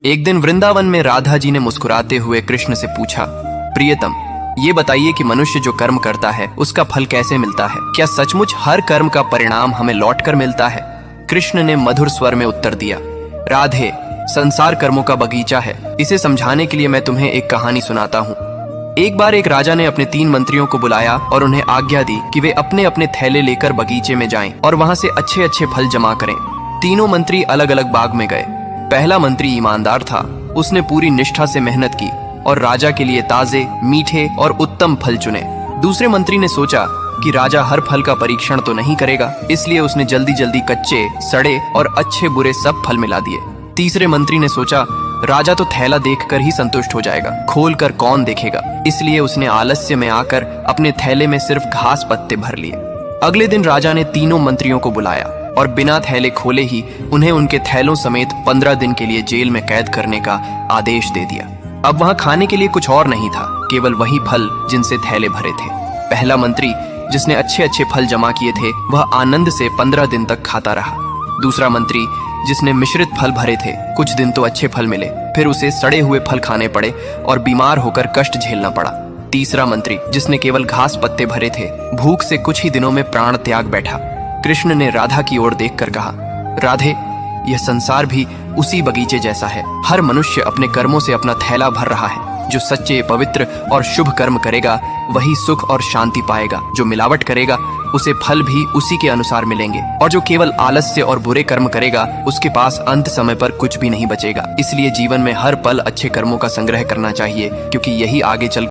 एक दिन वृंदावन में राधा जी ने मुस्कुराते हुए कृष्ण से पूछा, प्रियतम, ये बताइए कि मनुष्य जो कर्म करता है उसका फल कैसे मिलता है? क्या सचमुच हर कर्म का परिणाम हमें लौट कर मिलता है? कृष्ण ने मधुर स्वर में उत्तर दिया, राधे, संसार कर्मों का बगीचा है। इसे समझाने के लिए मैं तुम्हें एक कहानी सुनाता हूँ। एक बार एक राजा ने अपने 3 मंत्रियों को बुलाया और उन्हें आज्ञा दी कि वे अपने अपने थैले लेकर बगीचे में जाएं और वहां से अच्छे अच्छे फल जमा करें। तीनों मंत्री अलग अलग बाग में गए। पहला मंत्री ईमानदार था। उसने पूरी निष्ठा से मेहनत की और राजा के लिए ताजे, मीठे और उत्तम फल चुने। दूसरे मंत्री ने सोचा कि राजा हर फल का परीक्षण तो नहीं करेगा, इसलिए उसने जल्दी जल्दी कच्चे, सड़े और अच्छे बुरे सब फल मिला दिए। तीसरे मंत्री ने सोचा राजा तो थैला देखकर ही संतुष्ट हो जाएगा, खोल कर कौन देखेगा, इसलिए उसने आलस्य में आकर अपने थैले में सिर्फ घास पत्ते भर लिए। अगले दिन राजा ने तीनों मंत्रियों को बुलाया और बिना थैले खोले ही उन्हें उनके थैलों समेत 15 दिन के लिए जेल में कैद करने का आदेश दे दिया। अब वहां खाने के लिए कुछ और नहीं था, केवल वही फल जिनसे थैले भरे थे। पहला मंत्री, जिसने अच्छे अच्छे फल जमा किए थे, वह आनंद से 15 दिन तक खाता रहा। दूसरा मंत्री, जिसने मिश्रित फल भरे थे, कुछ दिन तो अच्छे फल मिले, फिर उसे सड़े हुए फल खाने पड़े और बीमार होकर कष्ट झेलना पड़ा। तीसरा मंत्री, जिसने केवल घास पत्ते भरे थे, भूख से कुछ ही दिनों में प्राण त्याग बैठा। कृष्ण ने राधा की ओर देखकर कहा, राधे, यह संसार भी उसी बगीचे जैसा है। हर मनुष्य अपने कर्मों से अपना थैला भर रहा है। जो सच्चे, पवित्र और शुभ कर्म करेगा वही सुख और शांति पाएगा। जो मिलावट करेगा उसे फल भी उसी के अनुसार मिलेंगे, और जो केवल आलस्य और बुरे कर्म करेगा उसके पास अंत समय पर कुछ भी नहीं बचेगा। इसलिए जीवन में हर पल अच्छे कर्मों का संग्रह करना चाहिए, क्योंकि यही आगे चल